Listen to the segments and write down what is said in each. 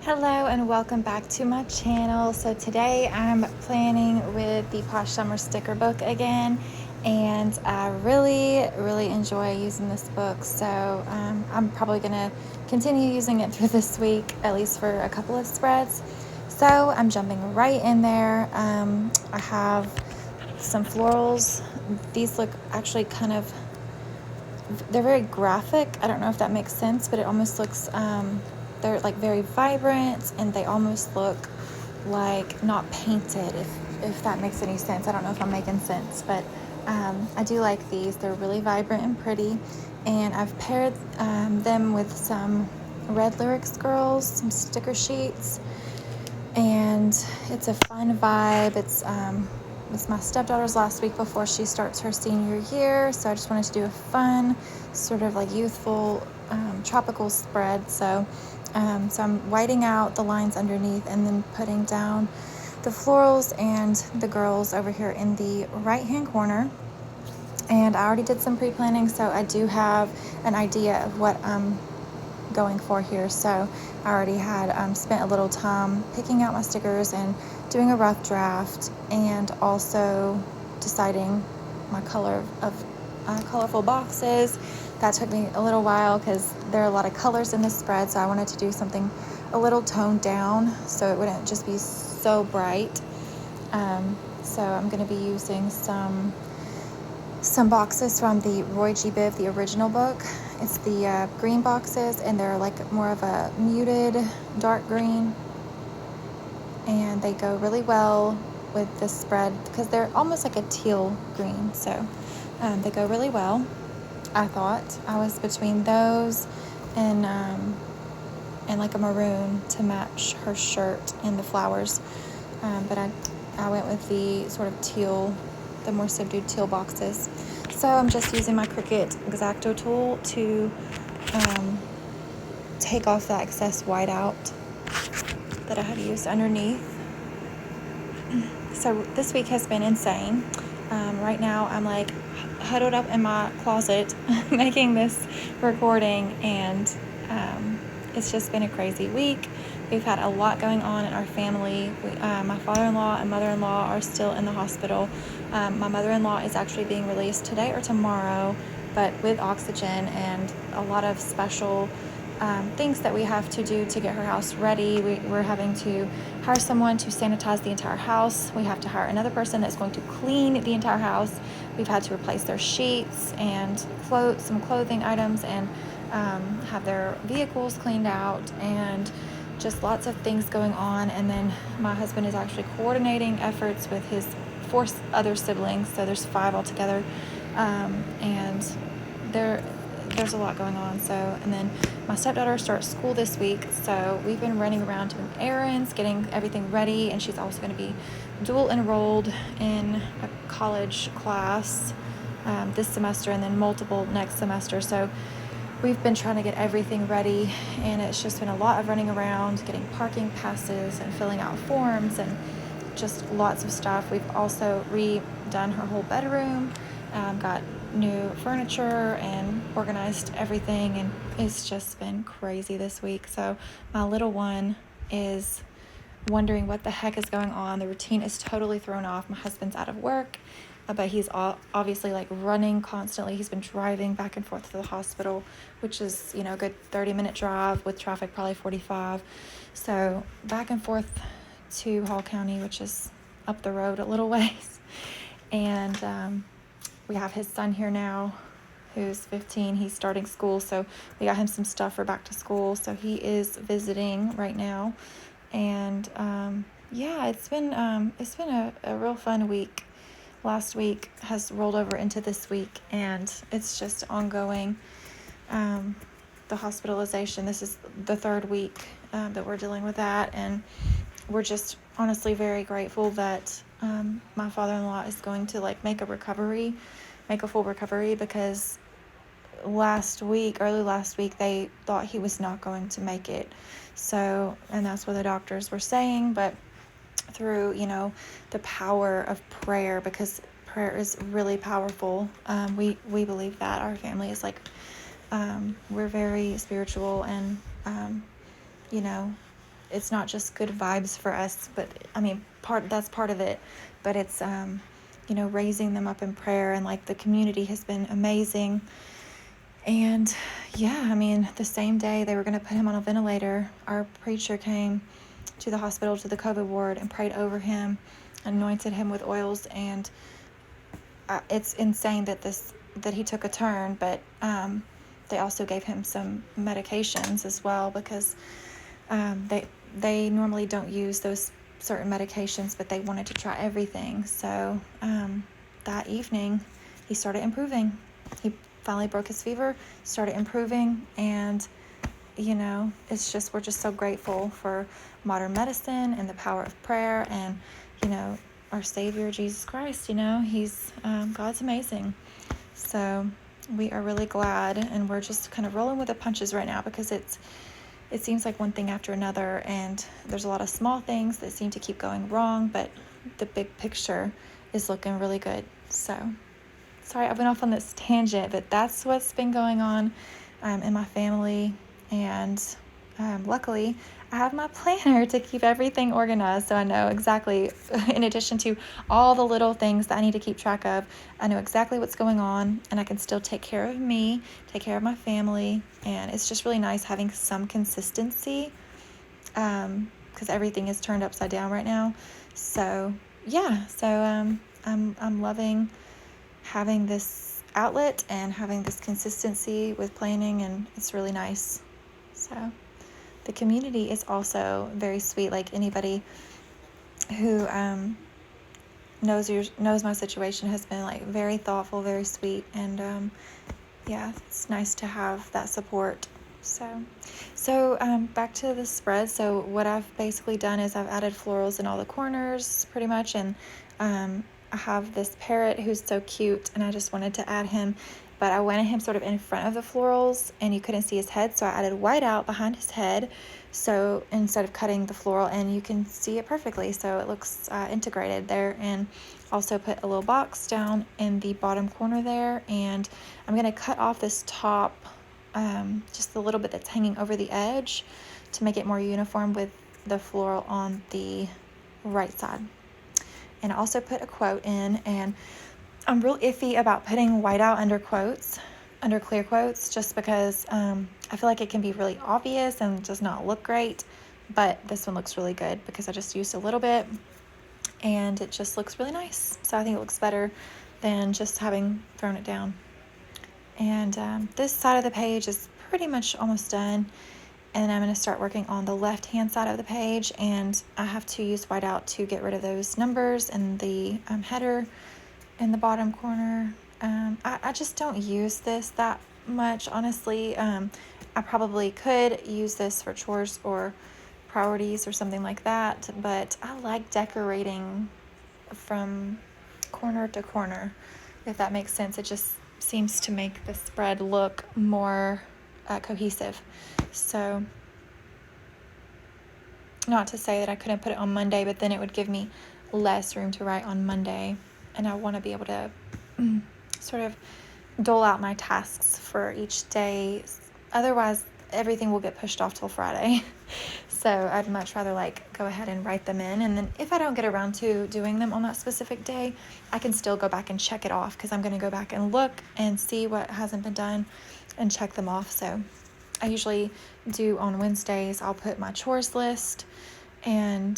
Hello and welcome back to my channel. So today I'm planning with the Posh Summer sticker book again, and I really enjoy using this book. So I'm probably gonna continue using it through this week, at least for a couple of spreads. So I'm jumping right in there. I have some florals. These look actually they're very graphic. I don't know if that makes sense, but it almost looks, they're like very vibrant, and they almost look like not painted, if that makes any sense. I don't know if I'm making sense, but I do like these. They're really vibrant and pretty, and I've paired them with some RedLyrics girls, some sticker sheets, and it's a fun vibe. It's my stepdaughter's last week before she starts her senior year, so I just wanted to do a fun, sort of like youthful, tropical spread. So I'm whiting out the lines underneath and then putting down the florals and the girls over here in the right-hand corner. And I already did some pre-planning, so I do have an idea of what I'm going for here. So I already had spent a little time picking out my stickers and doing a rough draft, and also deciding my color of colorful boxes. That took me a little while because there are a lot of colors in this spread, so I wanted to do something a little toned down so it wouldn't just be so bright. So I'm going to be using some boxes from the ROYGBIV, the original book. It's the green boxes, and they're like more of a muted dark green, and they go really well with this spread because they're almost like a teal green. So they go really well. I thought I was between those and like a maroon to match her shirt and the flowers, but I went with the sort of teal, the more subdued teal boxes. So I'm just using my Cricut X-Acto tool to take off that excess whiteout that I had used underneath. So this week has been insane. Right now I'm like huddled up in my closet making this recording, and it's just been a crazy week. We've had a lot going on in our family. My father-in-law and mother-in-law are still in the hospital. My mother-in-law is actually being released today or tomorrow, but with oxygen and a lot of special things that we have to do to get her house ready. We're having to hire someone to sanitize the entire house. We have to hire another person that's going to clean the entire house. We've had to replace their sheets and some clothing items, and have their vehicles cleaned out, and just lots of things going on. And then my husband is actually coordinating efforts with his 4 other siblings, so there's 5 altogether, and there's a lot going on. So, and then my stepdaughter starts school this week, so we've been running around doing errands, getting everything ready, and she's also going to be dual enrolled in a college class this semester, and then multiple next semester. So we've been trying to get everything ready, and it's just been a lot of running around, getting parking passes and filling out forms and just lots of stuff. We've also redone her whole bedroom, got new furniture and organized everything, and it's just been crazy this week. So my little one is wondering what the heck is going on. The routine is totally thrown off. My husband's out of work, but he's obviously like running constantly. He's been driving back and forth to the hospital, which is, a good 30-minute drive, with traffic probably 45. So back and forth to Hall County, which is up the road a little ways. And we have his son here now, who's 15. He's starting school, so we got him some stuff for back to school. So he is visiting right now, and yeah, it's been a real fun week. Last week has rolled over into this week, and it's just ongoing. The hospitalization, this is the 3rd week that we're dealing with that, and we're just honestly very grateful that my father-in-law is going to make a full recovery, because early last week, they thought he was not going to make it. So, and that's what the doctors were saying, but through, the power of prayer, because prayer is really powerful. We believe that. Our family is we're very spiritual, and, it's not just good vibes for us, but I mean, that's part of it, but it's, you know, raising them up in prayer, and like the community has been amazing. And yeah, I mean, the same day they were going to put him on a ventilator, our preacher came to the hospital, to the COVID ward, and prayed over him, anointed him with oils. And it's insane that he took a turn, but they also gave him some medications as well, because they normally don't use those certain medications, but they wanted to try everything. So that evening he started improving. He finally broke his fever, started improving, and you know, we're just so grateful for modern medicine and the power of prayer, and you know, our Savior Jesus Christ. You know, he's God's amazing. So we are really glad, and we're just kind of rolling with the punches right now, because it seems like one thing after another, and there's a lot of small things that seem to keep going wrong, but the big picture is looking really good. So sorry I went off on this tangent, but that's what's been going on in my family. And luckily I have my planner to keep everything organized, so I know exactly, in addition to all the little things that I need to keep track of, I know exactly what's going on, and I can still take care of me, take care of my family. And it's just really nice having some consistency, because everything is turned upside down right now. So yeah, I'm loving having this outlet and having this consistency with planning, and it's really nice. So the community is also very sweet. Like, anybody who knows my situation has been like very thoughtful, very sweet, and yeah, it's nice to have that support. So back to the spread. So what I've basically done is I've added florals in all the corners pretty much, and I have this parrot who's so cute, and I just wanted to add him, but I wanted him sort of in front of the florals, and you couldn't see his head, so I added white out behind his head, so instead of cutting the floral, and you can see it perfectly, so it looks integrated there. And also put a little box down in the bottom corner there, and I'm going to cut off this top, just the little bit that's hanging over the edge, to make it more uniform with the floral on the right side. And I also put a quote in, and I'm real iffy about putting white out under clear quotes, just because I feel like it can be really obvious and does not look great. But this one looks really good because I just used a little bit, and it just looks really nice. So I think it looks better than just having thrown it down. And this side of the page is pretty much almost done. And I'm going to start working on the left-hand side of the page, and I have to use whiteout to get rid of those numbers and the header in the bottom corner. I just don't use this that much, honestly. I probably could use this for chores or priorities or something like that, but I like decorating from corner to corner, if that makes sense. It just seems to make the spread look more cohesive. So, not to say that I couldn't put it on Monday, but then it would give me less room to write on Monday, and I want to be able to sort of dole out my tasks for each day. Otherwise, everything will get pushed off till Friday. So I'd much rather go ahead and write them in, and then if I don't get around to doing them on that specific day, I can still go back and check it off, because I'm going to go back and look and see what hasn't been done and check them off. So I usually do on Wednesdays, I'll put my chores list, and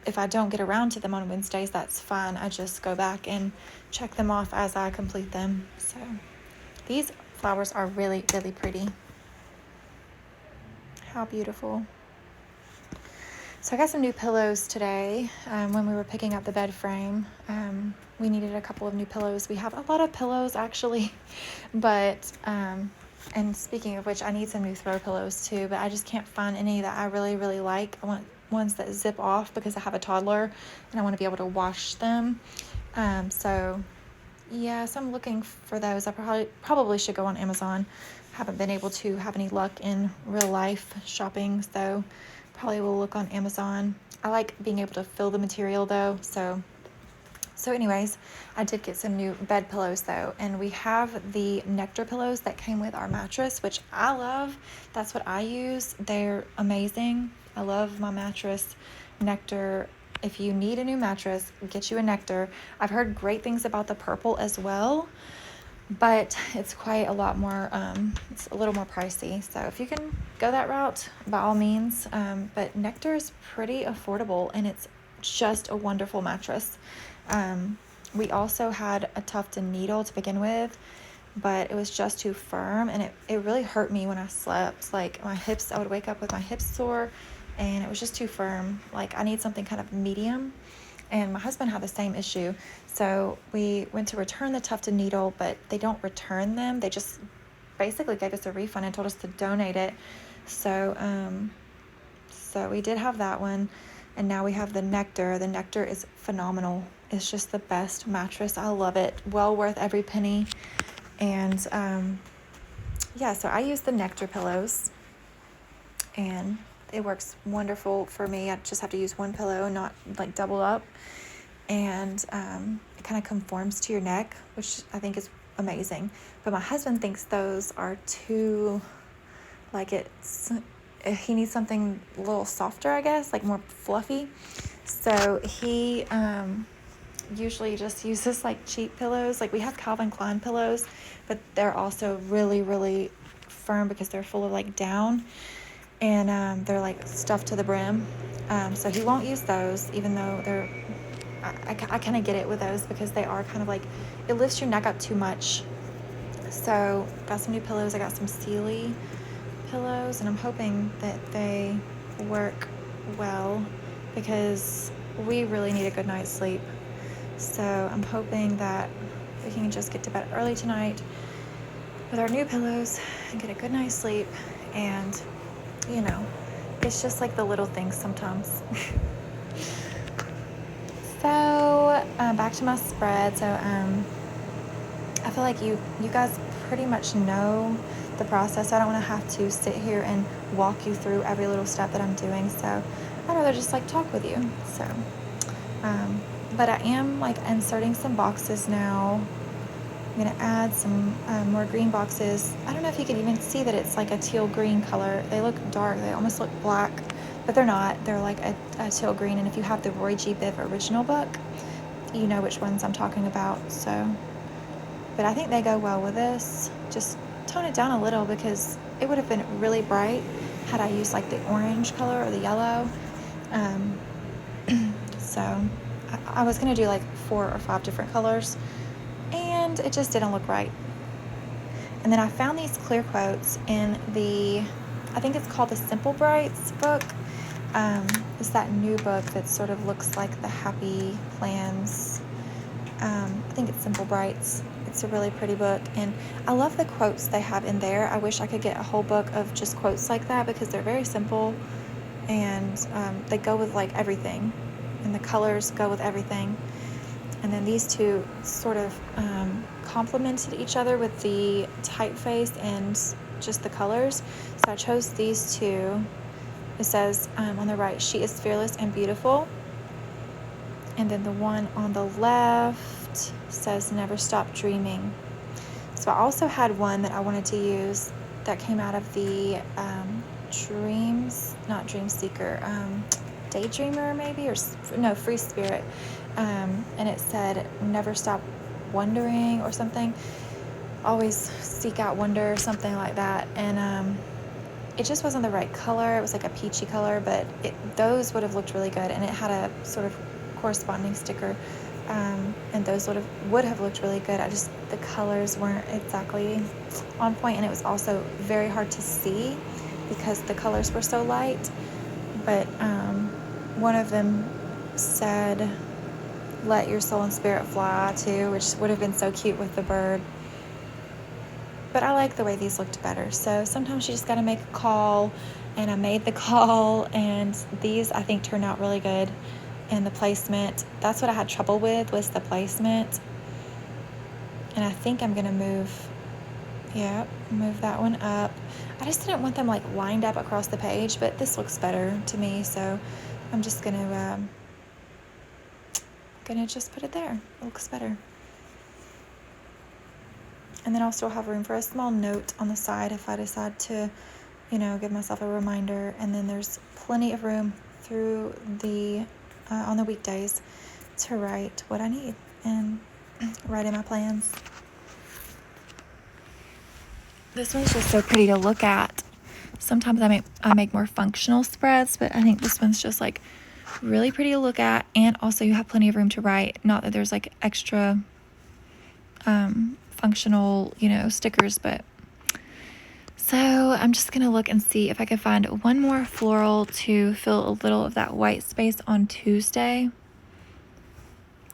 if I don't get around to them on Wednesdays, that's fine. I just go back and check them off as I complete them. So these flowers are really, really pretty. How beautiful. So I got some new pillows today. When we were picking up the bed frame, we needed a couple of new pillows. We have a lot of pillows actually, but and speaking of which, I need some new throw pillows too, but I just can't find any that I really, really like. I want ones that zip off because I have a toddler and I want to be able to wash them. So I'm looking for those. I probably should go on Amazon. Haven't been able to have any luck in real life shopping, so probably will look on Amazon. I like being able to feel the material though, so So anyways, I did get some new bed pillows though, and we have the Nectar pillows that came with our mattress, which I love. That's what I use. They're amazing. I love my mattress. Nectar. If you need a new mattress, get you a Nectar. I've heard great things about the purple as well, but it's quite a lot more, it's a little more pricey. So if you can go that route, by all means. But Nectar is pretty affordable, and it's just a wonderful mattress. We also had a Tuft and Needle to begin with, but it was just too firm, and it really hurt me when I slept. Like my hips, I would wake up with my hips sore, and it was just too firm. Like I need something kind of medium, and my husband had the same issue. So we went to return the Tuft and Needle, but they don't return them. They just basically gave us a refund and told us to donate it. So, so we did have that one, and now we have the Nectar. The Nectar is phenomenal. It's just the best mattress. I love it. Well worth every penny. And yeah, so I use the Nectar pillows, and it works wonderful for me. I just have to use one pillow, not like double up. And it kind of conforms to your neck, which I think is amazing. But my husband thinks those are too, like he needs something a little softer, I guess, like more fluffy. So he usually just uses like cheap pillows. Like we have Calvin Klein pillows, but they're also really, really firm because they're full of like down, and they're like stuffed to the brim. So he won't use those, even though they're, I kind of get it with those because they are kind of like, it lifts your neck up too much. So got some new pillows. I got some Sealy pillows, and I'm hoping that they work well because we really need a good night's sleep. So I'm hoping that we can just get to bed early tonight with our new pillows and get a good night's sleep. And you know, it's just like the little things sometimes. So back to my spread. So I feel like you guys pretty much know the process. I don't want to have to sit here and walk you through every little step that I'm doing. So I'd rather just like talk with you. So but I am like inserting some boxes now. I'm going to add some more green boxes. I don't know if you can even see that it's like a teal green color. They look dark. They almost look black, but they're not. They're like a teal green. And if you have the ROYGBIV original book, you know which ones I'm talking about. So, but I think they go well with this. Just tone it down a little because it would have been really bright had I used like the orange color or the yellow. So I was going to do like 4 or 5 different colors, and it just didn't look right. And then I found these clear quotes in the, I think it's called the Simple Brights book. It's that new book that sort of looks like the Happy Plans. I think it's Simple Brights. It's a really pretty book, and I love the quotes they have in there. I wish I could get a whole book of just quotes like that because they're very simple, and they go with like everything, and the colors go with everything. And then these two sort of complemented each other with the typeface and just the colors. So I chose these two. It says on the right, she is fearless and beautiful. And then the one on the left says, never stop dreaming. So I also had one that I wanted to use that came out of the not Dream Seeker, Daydreamer maybe, or no, Free Spirit. And it said, never stop wondering or something. Always seek out wonder or something like that. And it just wasn't the right color. It was like a peachy color, but those would have looked really good. And it had a sort of corresponding sticker, and those would have looked really good. The colors weren't exactly on point, and it was also very hard to see because the colors were so light. But one of them said, let your soul and spirit fly too, which would have been so cute with the bird. But I like the way these looked better. So sometimes you just got to make a call, and I made the call, and these I think turned out really good. And the placement, that's what I had trouble with, was the placement. And I think I'm going to move that one up. I just didn't want them like lined up across the page, but this looks better to me. So I'm just going to gonna just put it there. It looks better. And then I'll still have room for a small note on the side if I decide to, give myself a reminder. And then there's plenty of room through the on the weekdays to write what I need and write in my plans. This one's just so pretty to look at. Sometimes I make more functional spreads, but I think this one's just like really pretty to look at, and also you have plenty of room to write. Not that there's like extra functional, stickers, but so I'm just gonna look and see if I can find one more floral to fill a little of that white space on Tuesday,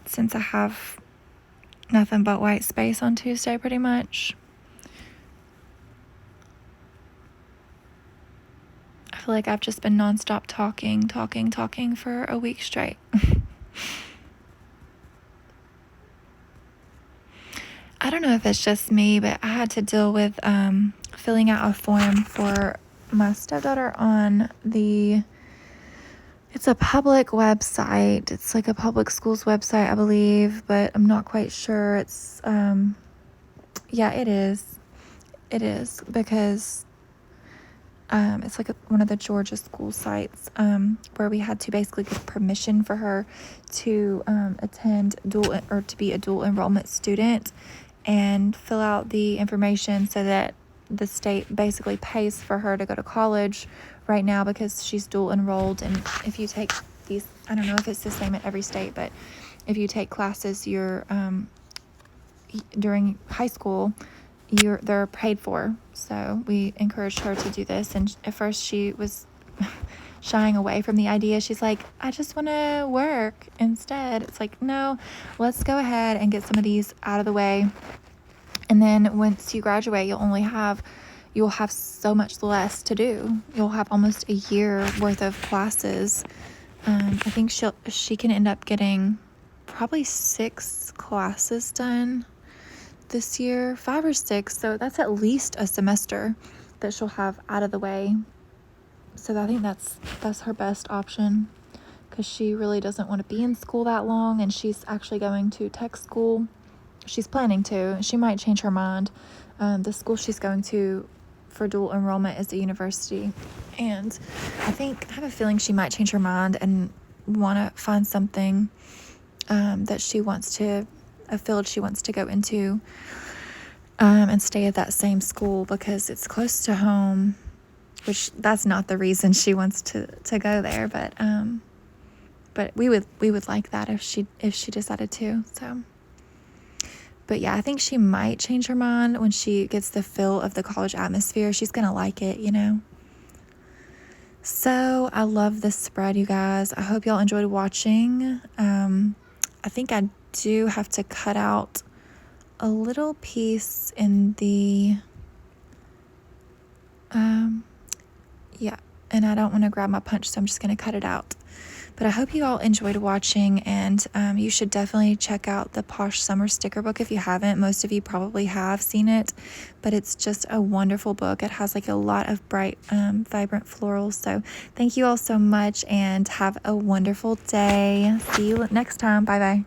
since I have nothing but white space on Tuesday pretty much. I feel like I've just been nonstop talking for a week straight. I don't know if it's just me, but I had to deal with filling out a form for my stepdaughter on it's a public website. It's like a public school's website, I believe, but I'm not quite sure. It's, yeah, it is. It is, because it's like one of the Georgia school sites where we had to basically get permission for her to attend to be a dual enrollment student and fill out the information so that the state basically pays for her to go to college right now, because she's dual enrolled. And if you take these, I don't know if it's the same at every state, but if you take classes during high school, they're paid for. So we encouraged her to do this, and at first she was shying away from the idea. She's like, I just want to work instead. It's like, no, let's go ahead and get some of these out of the way, and then once you graduate, you'll have so much less to do. You'll have almost a year worth of classes. I think she can end up getting probably 6 classes done this year, 5 or 6. So that's at least a semester that she'll have out of the way. So I think that's her best option, because she really doesn't want to be in school that long, and she's actually going to tech school. She's planning to. She might change her mind. The school she's going to for dual enrollment is a university, and I have a feeling she might change her mind and want to find something that she wants to, a field she wants to go into, and stay at that same school because it's close to home, which that's not the reason she wants to go there, but we would like that if she decided to. So, but yeah, I think she might change her mind when she gets the feel of the college atmosphere. She's gonna like it, So I love this spread, you guys. I hope y'all enjoyed watching. I think I do have to cut out a little piece in the yeah, and I don't want to grab my punch, so I'm just going to cut it out. But I hope you all enjoyed watching, and you should definitely check out the Posh Summer sticker book if you haven't. Most of you probably have seen it, but it's just a wonderful book. It has like a lot of bright, vibrant florals. So thank you all so much, and have a wonderful day. See you next time. Bye-bye.